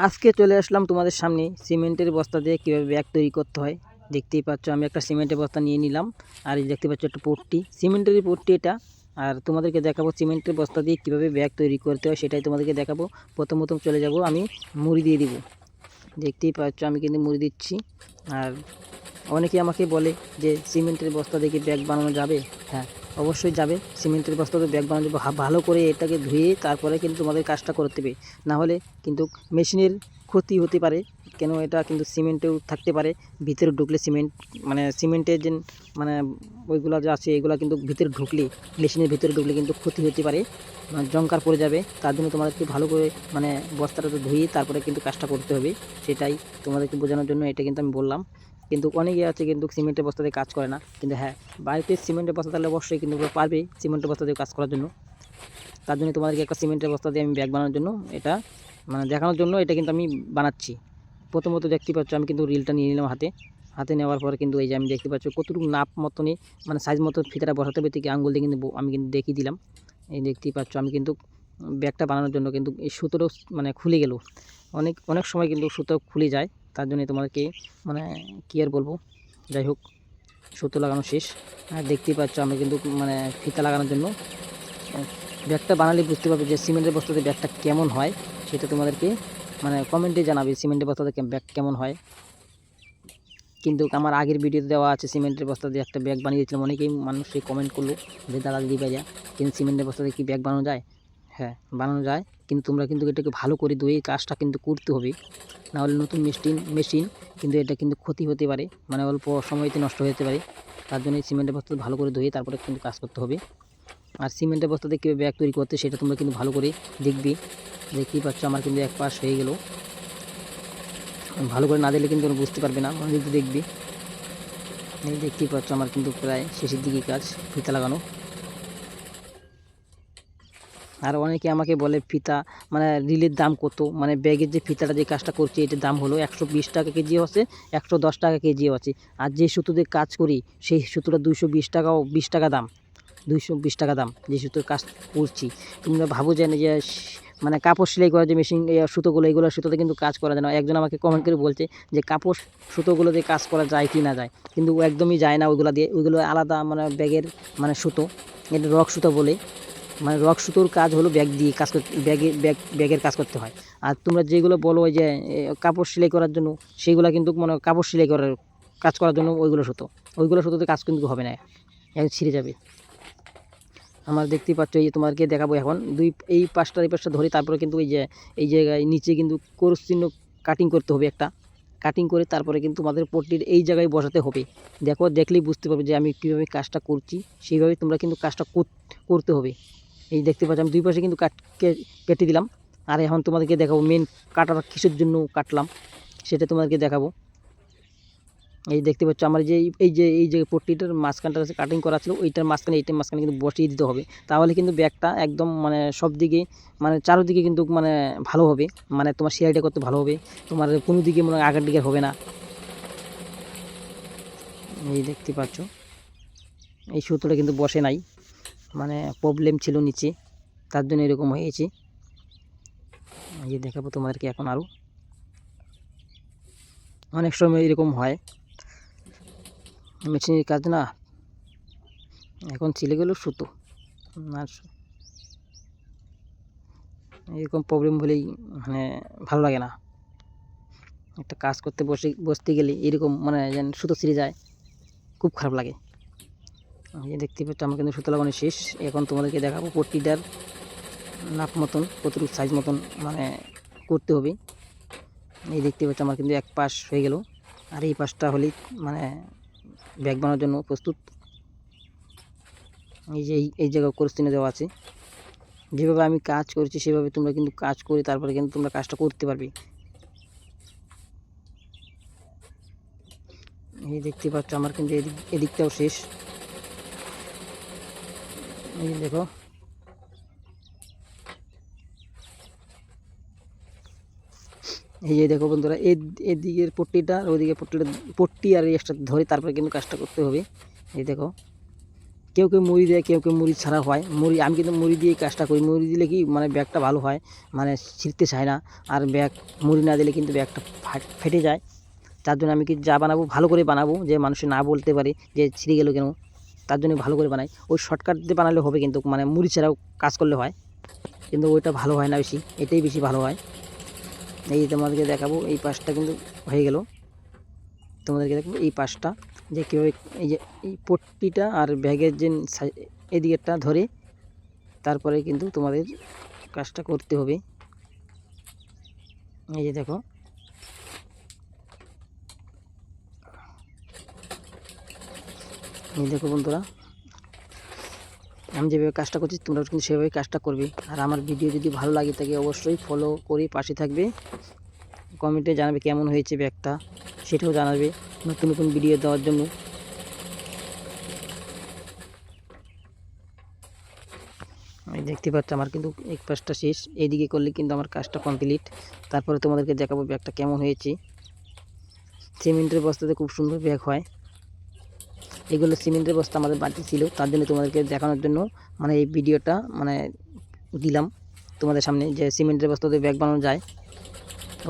আজকে চলে আসলাম তোমাদের সামনে সিমেন্টের বস্তা দিয়ে কীভাবে ব্যাগ তৈরি করতে হয়। দেখতেই পাচ্ছ আমি একটা সিমেন্টের বস্তা নিয়ে নিলাম, আর এই দেখতে পাচ্ছ একটা পট্টি, সিমেন্টেরই পট্টি এটা। আর তোমাদেরকে দেখাবো সিমেন্টের বস্তা দিয়ে কীভাবে ব্যাগ তৈরি করতে হয়, সেটাই তোমাদেরকে দেখাবো। প্রথম চলে যাব, আমি মুড়ি দিয়ে দিব। দেখতেই পাচ্ছ আমি কিন্তু মুড়ি দিচ্ছি। আর অনেকে আমাকে বলে যে সিমেন্টের বস্তা দিয়ে কি ব্যাগ বানানো যাবে? হ্যাঁ, অবশ্যই যাবে। সিমেন্টের বস্তা দিয়ে ব্যাগ বানানো যাবে। ভালো করে এটাকে ধুয়ে তারপরে কিন্তু তোমাদের কাজটা করতে হবে, না হলে কিন্তু মেশিনের ক্ষতি হতে পারে। কেন, এটা কিন্তু সিমেন্টেও থাকতে পারে। ভিতরে ঢুকলে সিমেন্ট মানে সিমেন্টের যে মানে ওইগুলো যা আছে এগুলো কিন্তু ভিতরে ঢুকলে, মেশিনের ভিতরে ঢুকলে কিন্তু ক্ষতি হতে পারে, জংকার পড়ে যাবে। তার জন্য তোমাদেরকে ভালো করে বস্তাটা ধুয়ে তারপরে কিন্তু কাজটা করতে হবে। সেটাই তোমাদেরকে বোঝানোর জন্য এটা কিন্তু আমি বললাম। কিন্তু অনেকে আছে কিন্তু সিমেন্টের বস্তা দিয়ে কাজ করে না। কিন্তু হ্যাঁ, বাড়িতে সিমেন্টের বস্তা তাহলে অবশ্যই কিন্তু পারবে সিমেন্টের বস্তা দিয়ে কাজ করার জন্য। তার জন্য তোমাদেরকে একটা সিমেন্টের বস্তা দিয়ে আমি ব্যাগ বানানোর জন্য এটা দেখানোর জন্য এটা কিন্তু আমি বানাচ্ছি। প্রথমত দেখতে পাচ্ছ আমি কিন্তু রিলটা নিয়ে নিলাম হাতে নেওয়ার পরে কিন্তু এই যে আমি দেখতে পাচ্ছি কতটুকু নাপ মতনই সাইজ মতো ফিতাটা বসাতে হবে, থেকে আঙ্গুল দিয়ে কিন্তু আমি কিন্তু দেখিয়ে দিলাম। এই দেখতেই পাচ্ছ আমি কিন্তু ব্যাগটা বানানোর জন্য কিন্তু এই সুতোটা খুলে গেল। অনেক সময় কিন্তু সুতো খুলে যায়। তার জন্য তোমাদেরকে কী আর বলবো, যাই হোক সুতো লাগানো শেষ। আর দেখতেই পাচ্ছ আমি কিন্তু ফিতা লাগানোর জন্য ব্যাগটা বানালে বুঝতে পারবে যে সিমেন্টের বস্তাতে ব্যাগটা কেমন হয়। সেটা তোমাদেরকে কমেন্টে জানাবে সিমেন্টের বস্তাতে ব্যাগ কেমন হয়। কিন্তু আমার আগের ভিডিওতে দেওয়া আছে সিমেন্টের বস্তা দিয়ে একটা ব্যাগ বানিয়ে দিয়েছিলাম। অনেকেই মানুষই কমেন্ট করলো যে দাদা দিদি ভাইয়া, কিন্তু সিমেন্টের বস্তা দিয়ে কি ব্যাগ বানানো যায়? হ্যাঁ, বানানো যায়, কিন্তু তোমরা কিন্তু এটাকে ভালো করে ধুয়ে কাজটা কিন্তু করতে হবে, নাহলে নতুন মেশিন কিন্তু এটা কিন্তু ক্ষতি হতে পারে, অল্প সময়তে নষ্ট হতে পারে। তার জন্য সিমেন্টের বস্তা ভালো করে ধুয়ে তারপরে কিন্তু কাজ করতে হবে। আর সিমেন্টের বস্তা দিয়ে কীভাবে ব্যাগ তৈরি করতে সেটা তোমরা কিন্তু ভালো করে দেখবি। দেখতেই পাচ্ছ আমার কিন্তু এক পাশ হয়ে গেল। ভালো করে না দিলে কিন্তু বুঝতে পারবে না, যদি দেখবি। এই দেখতেই পাচ্ছ আমার কিন্তু প্রায় শেষের দিকে কাজ, ফিতা লাগানো। আর অনেকে আমাকে বলে ফিতা রিলের দাম কত, ব্যাগের যে ফিতাটা যে কাজটা করছে এটার দাম হলো 120 টাকা কেজিও আছে, 110 টাকা কেজিও আছে। আর যে সুতো দিয়ে কাজ করি সেই সুতোটা 220 টাকা ও 20 টাকা দাম, 220 টাকা দাম যে সুতোর কাজ করছি। তোমরা ভাবো যে কাপড় সেলাই করা যে মেশিন সুতোগুলো, এগুলো সুতোতে কিন্তু কাজ করা যায় না। একজন আমাকে কমেন্ট করে বলছে যে কাপড় সুতোগুলো দিয়ে কাজ করা যায় কি না যায়, কিন্তু একদমই যায় না ওইগুলো দিয়ে। ওইগুলো আলাদা ব্যাগের সুতো, এটা রক সুতো বলে। রক সুতোর কাজ হলো ব্যাগ দিয়ে কাজ করতে, ব্যাগের কাজ করতে হয়। আর তোমরা যেগুলো বলো ওই যে কাপড় সেলাই করার জন্য, সেইগুলো কিন্তু কাপড় সেলাই করার কাজ করার জন্য ওইগুলো সুতোতে কাজ কিন্তু হবে না, ছিঁড়ে যাবে। আমার দেখতেই পাচ্ছ এই তোমাদেরকে দেখাবো এখন এই পাশটা ধরে তারপরে কিন্তু এই জায়গায় নিচে কিন্তু ক্রস চিহ্ন কাটিং করতে হবে, একটা কাটিং করে তারপরে কিন্তু তোমাদের পট্টির এই জায়গায় বসাতে হবে। দেখলেই বুঝতে পারবে যে আমি কীভাবে কাজটা করছি, সেইভাবে তোমরা কিন্তু কাজটা করতে হবে। এই দেখতে পাচ্ছ আমি দুই পাশে কিন্তু কেটে দিলাম। আর এখন তোমাদেরকে দেখাবো মেন কাটার কিসের জন্য কাটলাম সেটা তোমাদেরকে দেখাবো। এই দেখতে পাচ্ছ আমার যে এই যে পট্টিটার মাঝখানটা কাটিং করা ছিল, এইটার মাঝখানে কিন্তু বসিয়ে দিতে হবে। তাহলে কিন্তু ব্যাগটা একদম সব দিকে চারোদিকে কিন্তু ভালো হবে, তোমার সেলাইটা করতে ভালো হবে, তোমার কোনো দিকে আগের দিকে হবে না। এই দেখতে পাচ্ছ এই সুতোটা কিন্তু বসে নাই, প্রবলেম ছিল নিচে, তার জন্য এরকম হয়েছে। এই দেখাবো তোমাদেরকে এখন। আরও অনেক সময় এরকম হয়, মেশিনের কাজ না, এখন ছিলে গেল সুতো। আর এরকম প্রবলেম হলেই ভালো লাগে না। একটা কাজ করতে বসতে গেলে এরকম যেন সুতো ছিঁড়ে যায়, খুব খারাপ লাগে। এই দেখতে পাচ্ছ আমার কিন্তু সুতো লাগানো শেষ। এখন তোমাদেরকে দেখাবো পট্টিটার নাপ মতন, কতটুকু সাইজ মতন করতে হবে। এই দেখতে পাচ্ছ আমার কিন্তু এক পাশ হয়ে গেল, আর এই পাশটা হলেই ব্যাগ বানানোর জন্য প্রস্তুত। এই যে এই জায়গায় কোর্স চিহ্ন দেওয়া আছে। যেভাবে আমি কাজ করছি সেভাবে তোমরা কিন্তু কাজ করে তারপরে কিন্তু তোমরা কাজটা করতে পারবে। এই দেখতে পাচ্ছ আমার কিন্তু এদিকটাও শেষ। এই দেখো এই যে দেখো বন্ধুরা, এদিকের পট্টিটা আর ওইদিকে পট্টি আর একসাথে ধরে তারপরে কিন্তু কাজটা করতে হবে। এই দেখো কেউ কেউ মুড়ি দেয়, কেউ কেউ মুড়ি ছাড়া হয়। আমি কিন্তু মুড়ি দিয়েই কাজটা করি। মুড়ি দিলে কি মানে ব্যাগটা ভালো হয়, মানে ছিঁড়তে চায় না। আর মুড়ি না দিলে কিন্তু ব্যাগটা ফেটে যায়। তার জন্য আমি কি যা বানাবো ভালো করে বানাবো, যে মানুষ না বলতে পারে যে ছিঁড়ে গেল কেন। তার জন্য ভালো করে বানাই। ওই শর্টকাট দিয়ে বানালে হবে, কিন্তু মানে মুড়ি ছাড়াও কাজ করলে হয়, কিন্তু ওইটা ভালো হয় না বেশি, এটাই বেশি ভালো হয়। এই তোমাদেরকে দেখাবো, এই পাশটা কিন্তু হয়ে গেল। তোমাদেরকে দেখবো এই পাশটা যে কীভাবে এই যে এই পট্টিটা আর ব্যাগের যে এদিকেরটা ধরে তারপরে কিন্তু তোমাদের কাজটা করতে হবে। এই যে দেখো, এই দেখো বন্ধুরা, আমি যেভাবে কাজটা করছি তোমরা কিন্তু সেভাবে কাজটা করবে। আর আমার ভিডিও যদি ভালো লাগে থাকে অবশ্যই ফলো করে পাশে থাকবে। কমেন্টে জানাবে কেমন হয়েছে ব্যাগটা, সেটাও জানাবে নতুন নতুন ভিডিও দেওয়ার জন্য। এই দেখতে পাচ্ছ আমার কিন্তু এক পাশটা শেষ, এইদিকে করলে কিন্তু আমার কাজটা কমপ্লিট। তারপরে তোমাদেরকে দেখাবো ব্যাগটা কেমন হয়েছে। সিমেন্টের বস্তাতে খুব সুন্দর ব্যাগ হয়। এগুলো সিমেন্টের বস্তা আমাদের বাড়িতে ছিল, তার জন্য তোমাদেরকে দেখানোর জন্য মানে এই ভিডিওটা মানে দিলাম তোমাদের সামনে, যে সিমেন্টের বস্তাতে ব্যাগ বানানো যায়।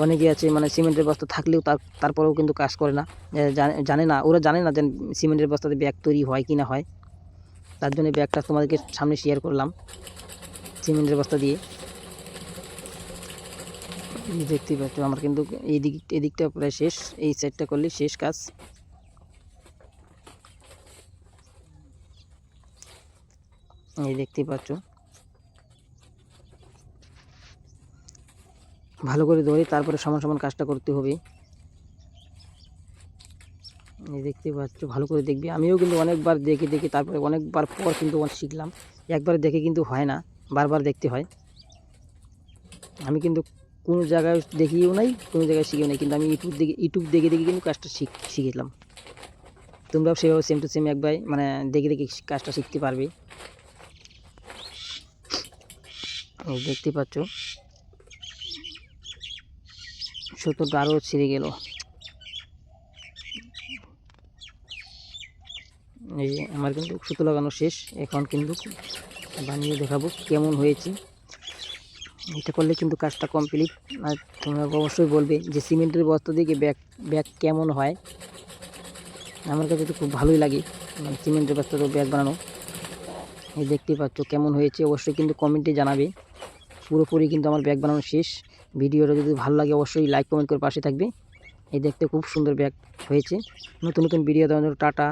অনেকে আছে মানে সিমেন্টের বস্তা থাকলেও তারপরেও কিন্তু কাজ করে না, জানে না, ওরা জানে না যে সিমেন্টের বস্তাতে ব্যাগ তৈরি হয় কি না হয়। তার জন্য ব্যাগটা তোমাদেরকে সামনে শেয়ার করলাম সিমেন্টের বস্তা দিয়ে। দেখতেই পাচ্ছ আমার কিন্তু এদিকটা প্রায় শেষ, এই সাইডটা করলে শেষ কাজ। এই দেখতেই পাচ্ছ, ভালো করে ধরে তারপরে সমান সমান কাজটা করতে হবে। এই দেখতে পাচ্ছ, ভালো করে দেখবি। আমিও কিন্তু অনেকবার দেখে দেখে তারপরে অনেকবার পর কিন্তু শিখলাম। একবার দেখে কিন্তু হয় না, বারবার দেখতে হয়। আমি কিন্তু কোনো জায়গায় দেখিও নাই, কোনো জায়গায় শিখেও নাই, কিন্তু আমি ইউটিউব দেখে দেখে কিন্তু কাজটা শিখেছিলাম। তোমরাও সেভাবে সেম টু সেম একবার মানে দেখে দেখে কাজটা শিখতে পারবে। দেখতে পাচ্ছ সুতোটা আরও ছিঁড়ে গেল। এই যে আমার কিন্তু সুতো লাগানো শেষ, এখন কিন্তু বানিয়ে দেখাবো কেমন হয়েছে। এটা করলে কিন্তু কাজটা কমপ্লিট। আর তোমরা অবশ্যই বলবে যে সিমেন্টের বস্তা দিয়ে ব্যাগ কেমন হয়। আমার কাছে তো খুব ভালোই লাগে মানে সিমেন্টের বস্তা দিয়ে ব্যাগ বানানো। এই দেখতেই পাচ্ছ কেমন হয়েছে, অবশ্যই কিন্তু কমেন্টে জানাবে। পুরোপুরি কিন্তু আমার ব্যাগ বানানো শেষ। ভিডিওটা যদি ভালো লাগে অবশ্যই লাইক কমেন্ট করে পাশে থাকবে। এই দেখতে খুব সুন্দর ব্যাগ হয়েছে। নতুন নতুন ভিডিও দেওয়ার জন্য টাটা।